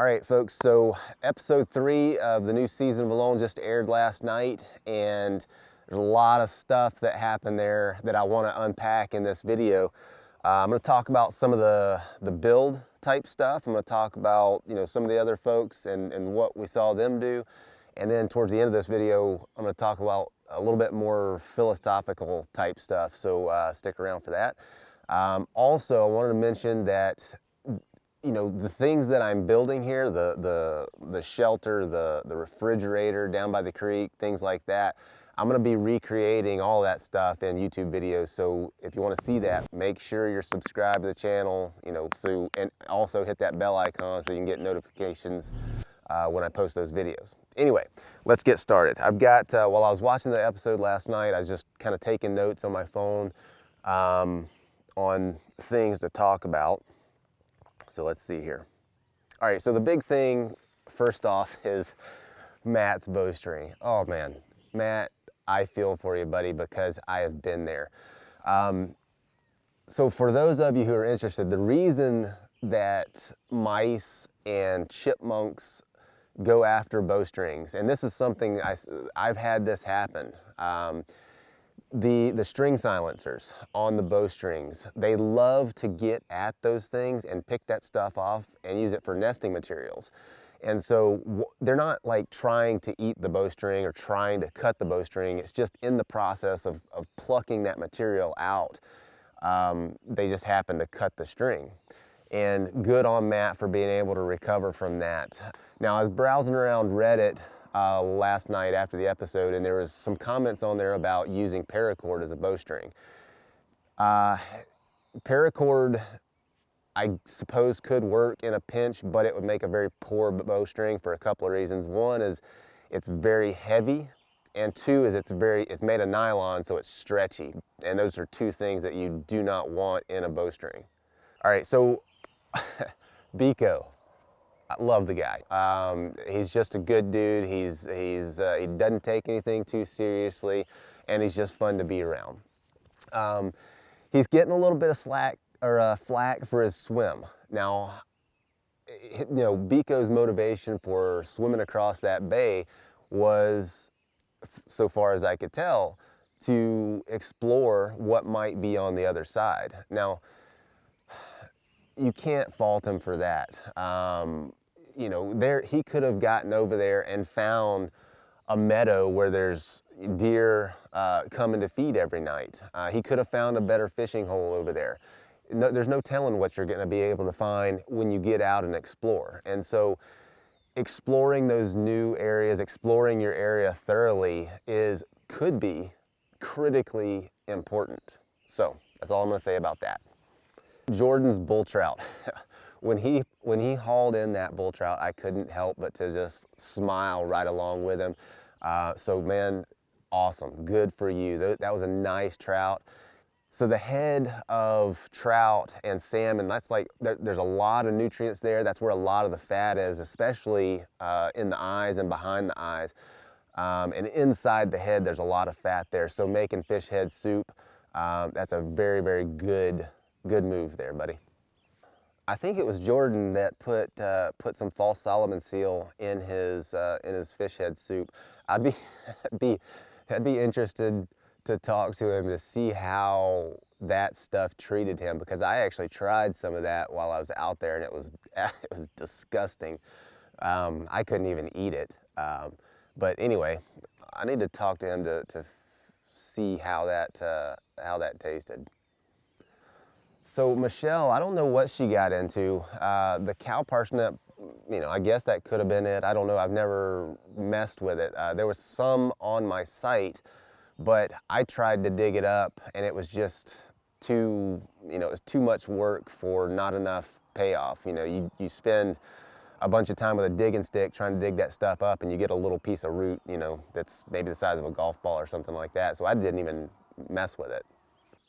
All right, folks, so episode 3 of the new season of Alone just aired last night, and there's a lot of stuff that happened there that I want to unpack in this video. I'm going to talk about some of the build type stuff. I'm going to talk about, some of the other folks and what we saw them do. And then towards the end of this video, I'm going to talk about a little bit more philosophical type stuff, so stick around for that. Also, I wanted to mention that the things that I'm building here, the shelter, the refrigerator down by the creek, things like that, I'm going to be recreating all that stuff in YouTube videos. So if you want to see that, make sure you're subscribed to the channel, and also hit that bell icon so you can get notifications when I post those videos. Anyway, let's get started. I've got, while I was watching the episode last night, I was just kind of taking notes on my phone on things to talk about. So let's see here. All right, so the big thing, first off, is Matt's bowstring. Oh man, Matt, I feel for you, buddy, because I have been there. So for those of you who are interested, the reason that mice and chipmunks go after bowstrings, and this is something I've had this happen. The string silencers on the bowstrings, they love to get at those things and pick that stuff off and use it for nesting materials. And so they're not like trying to eat the bowstring or trying to cut the bowstring. It's just in the process of plucking that material out. They just happen to cut the string. And good on Matt for being able to recover from that. Now, I was browsing around Reddit last night after the episode, and there was some comments on there about using paracord as a bowstring. Paracord, I suppose, could work in a pinch, but it would make a very poor bowstring for a couple of reasons. One is it's very heavy, and two is it's made of nylon, so it's stretchy. And those are two things that you do not want in a bowstring. All right, so Biko. I love the guy. He's just a good dude. He doesn't take anything too seriously, and he's just fun to be around. He's getting a little bit of flack for his swim. Now, Biko's motivation for swimming across that bay was, so far as I could tell, to explore what might be on the other side. Now, you can't fault him for that. He could have gotten over there and found a meadow where there's deer coming to feed every night. He could have found a better fishing hole over there. No, there's no telling what you're going to be able to find when you get out and explore. And so exploring those new areas, exploring your area thoroughly could be critically important. So that's all I'm going to say about that. Jordan's bull trout. When he hauled in that bull trout, I couldn't help but to just smile right along with him. So man, awesome, good for you. That was a nice trout. So the head of trout and salmon, that's like, there's a lot of nutrients there. That's where a lot of the fat is, especially in the eyes and behind the eyes. And inside the head, there's a lot of fat there. So making fish head soup, that's a very, very good move there, buddy. I think it was Jordan that put some false Solomon seal in his fish head soup. I'd be interested to talk to him to see how that stuff treated him, because I actually tried some of that while I was out there, and it was disgusting. I couldn't even eat it. But anyway, I need to talk to him to see how that tasted. So Michelle, I don't know what she got into. The cow parsnip, I guess that could have been it. I don't know. I've never messed with it. There was some on my site, but I tried to dig it up, and it was just too much work for not enough payoff. You spend a bunch of time with a digging stick trying to dig that stuff up, and you get a little piece of root, that's maybe the size of a golf ball or something like that. So I didn't even mess with it.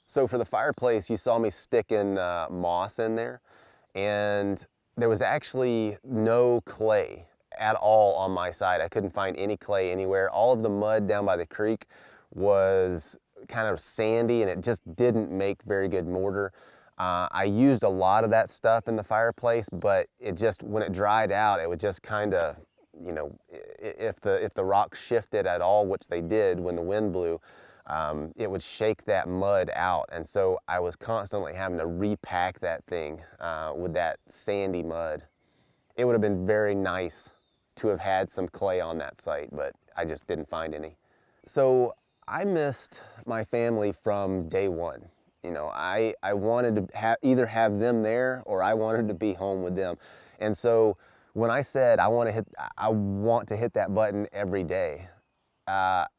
So for the fireplace, you saw me sticking moss in there, and there was actually no clay at all on my side. I couldn't find any clay anywhere. All of the mud down by the creek was kind of sandy, and it just didn't make very good mortar. I used a lot of that stuff in the fireplace, but it just, when it dried out, it would just kind of, you know, if the rocks shifted at all, which they did when the wind blew, it would shake that mud out. And so I was constantly having to repack that thing with that sandy mud. It would have been very nice to have had some clay on that site, but I just didn't find any. So I missed my family from day one. You know, I wanted to either have them there or I wanted to be home with them. And so when I said I want to hit that button every day,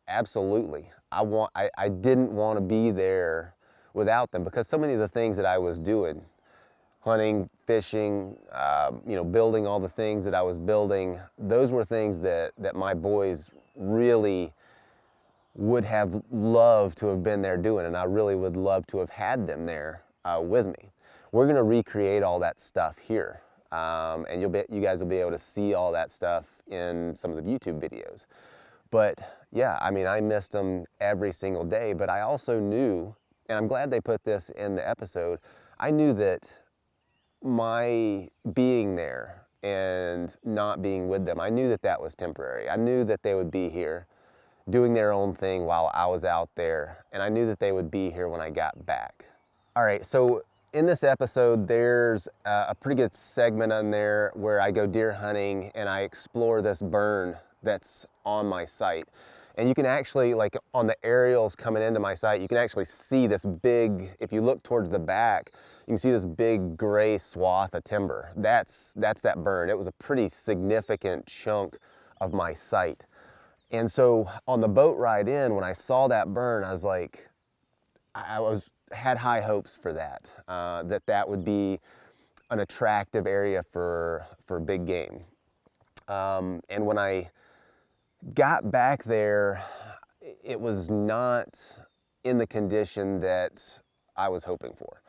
absolutely. I didn't want to be there without them, because so many of the things that I was doing, hunting, fishing, you know, building all the things that I was building, those were things that my boys really would have loved to have been there doing, and I really would love to have had them there with me. We're gonna recreate all that stuff here, and you guys will be able to see all that stuff in some of the YouTube videos. But yeah, I mean, I missed them every single day, but I also knew, and I'm glad they put this in the episode, I knew that my being there and not being with them, I knew that that was temporary. I knew that they would be here doing their own thing while I was out there, and I knew that they would be here when I got back. All right, so in this episode, there's a pretty good segment on there where I go deer hunting and I explore this burn that's on my site. And you can actually, like on the aerials coming into my site, you can actually see this big, if you look towards the back, you can see this big gray swath of timber. That's that burn. It was a pretty significant chunk of my site. And so on the boat ride in, when I saw that burn, I was like, had high hopes for that, that would be an attractive area for big game. And when I got back there, it was not in the condition that I was hoping for.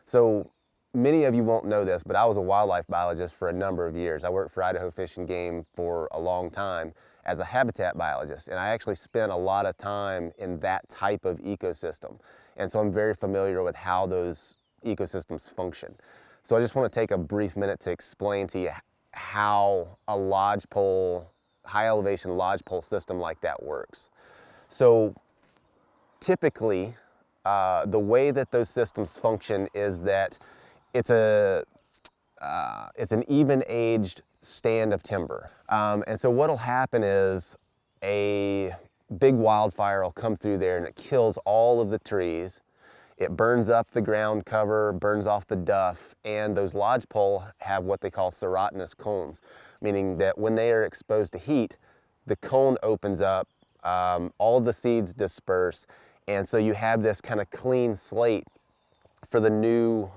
So many of you won't know this, but I was a wildlife biologist for a number of years. I worked for Idaho Fish and Game for a long time as a habitat biologist, and I actually spent a lot of time in that type of ecosystem. And so I'm very familiar with how those ecosystems function. So I just want to take a brief minute to explain to you how a lodgepole, high elevation lodgepole system like that works. So typically, the way that those systems function is that it's an even-aged stand of timber. And so what'll happen is a big wildfire will come through there and it kills all of the trees. It burns up the ground cover, burns off the duff, and those lodgepole have what they call serotinous cones, meaning that when they are exposed to heat, the cone opens up, all of the seeds disperse, and so you have this kind of clean slate for the new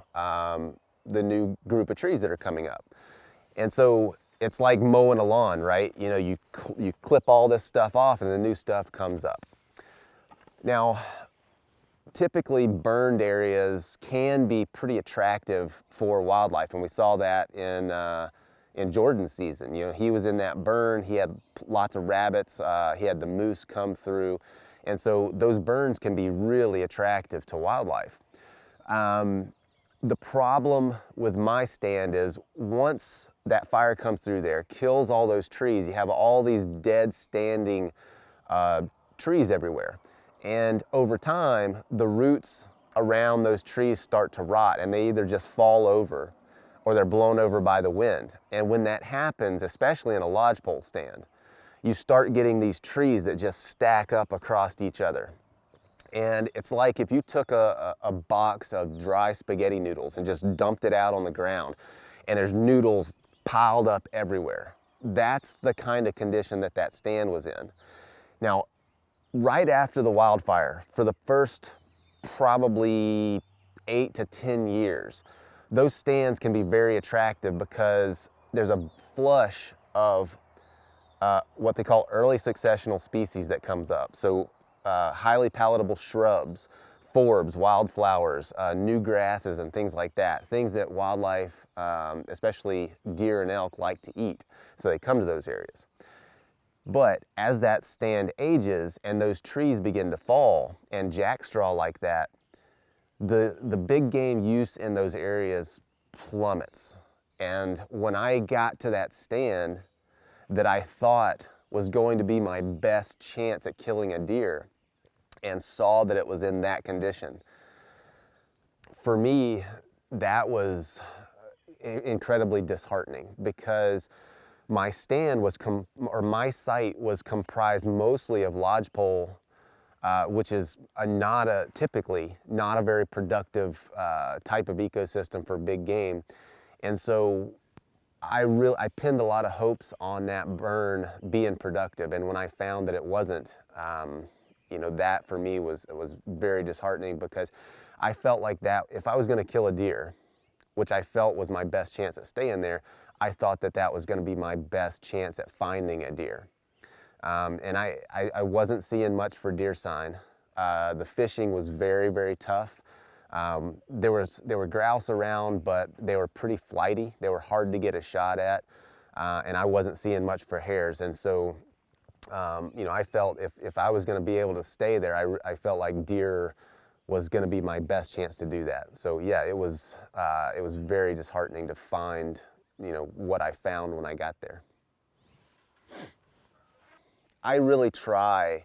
group of trees that are coming up. And so it's like mowing a lawn, right? You know, you clip all this stuff off and the new stuff comes up. Now, typically burned areas can be pretty attractive for wildlife, and we saw that in Jordan's season. You know, he was in that burn, he had lots of rabbits, he had the moose come through, and so those burns can be really attractive to wildlife. The problem with my stand is once that fire comes through there, kills all those trees, you have all these dead standing trees everywhere. And over time, the roots around those trees start to rot and they either just fall over or they're blown over by the wind. And when that happens, especially in a lodgepole stand, you start getting these trees that just stack up across each other. And it's like if you took a box of dry spaghetti noodles and just dumped it out on the ground and there's noodles piled up everywhere. That's the kind of condition that that stand was in. Now, right after the wildfire, for the first probably 8 to 10 years, those stands can be very attractive because there's a flush of what they call early successional species that comes up. So highly palatable shrubs, forbs, wildflowers, new grasses and things like that. Things that wildlife, especially deer and elk, like to eat. So they come to those areas. But as that stand ages and those trees begin to fall and jackstraw like that, the big game use in those areas plummets. And when I got to that stand that I thought was going to be my best chance at killing a deer and saw that it was in that condition, for me, that was incredibly disheartening, because my stand was, my site was comprised mostly of lodgepole, which is typically not a very productive type of ecosystem for big game. And so I pinned a lot of hopes on that burn being productive. And when I found that it wasn't, you know, that for me was very disheartening, because I felt like that if I was going to kill a deer, which I felt was my best chance at staying there, I thought that that was going to be my best chance at finding a deer. And I wasn't seeing much for deer sign. The fishing was very, very tough. There were grouse around, but they were pretty flighty. They were hard to get a shot at, and I wasn't seeing much for hares. And so, you know, I felt if I was going to be able to stay there, I felt like deer was going to be my best chance to do that. So yeah, it was very disheartening to find, you know, what I found when I got there. I really try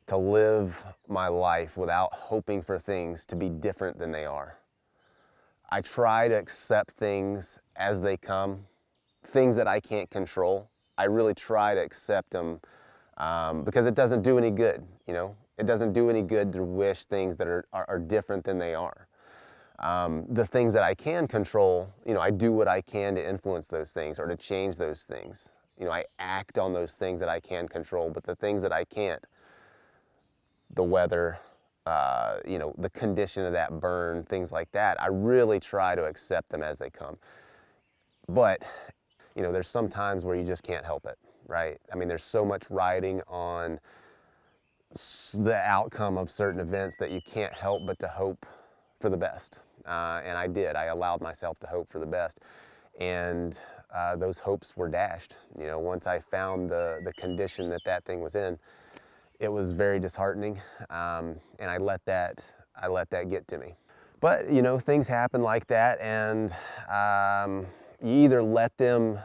to live my life without hoping for things to be different than they are. I try to accept things as they come, things that I can't control. I really try to accept them, because it doesn't do any good, you know? It doesn't do any good to wish things that are different than they are. The things that I can control, you know, I do what I can to influence those things or to change those things. You know, I act on those things that I can control, but the things that I can't, the weather, you know, the condition of that burn, things like that, I really try to accept them as they come. But, you know, there's some times where you just can't help it, right? I mean, there's so much riding on the outcome of certain events that you can't help but to hope for the best. And I did. I allowed myself to hope for the best. And those hopes were dashed. You know, once I found the condition that thing was in, it was very disheartening, and I let that get to me. But you know, things happen like that, and you either let them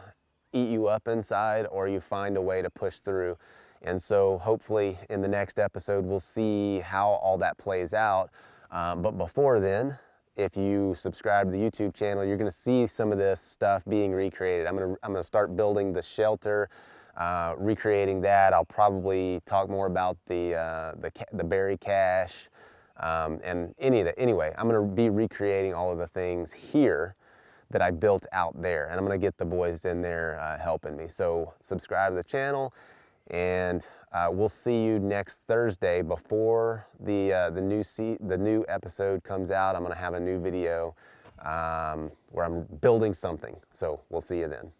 eat you up inside, or you find a way to push through. And so hopefully in the next episode we'll see how all that plays out. But before then, if you subscribe to the YouTube channel, you're going to see some of this stuff being recreated. I'm going to start building the shelter. Recreating that. I'll probably talk more about the berry cache, and any of that. Anyway, I'm going to be recreating all of the things here that I built out there, and I'm going to get the boys in there helping me. So subscribe to the channel, and we'll see you next Thursday before the new episode comes out. I'm going to have a new video where I'm building something. So we'll see you then.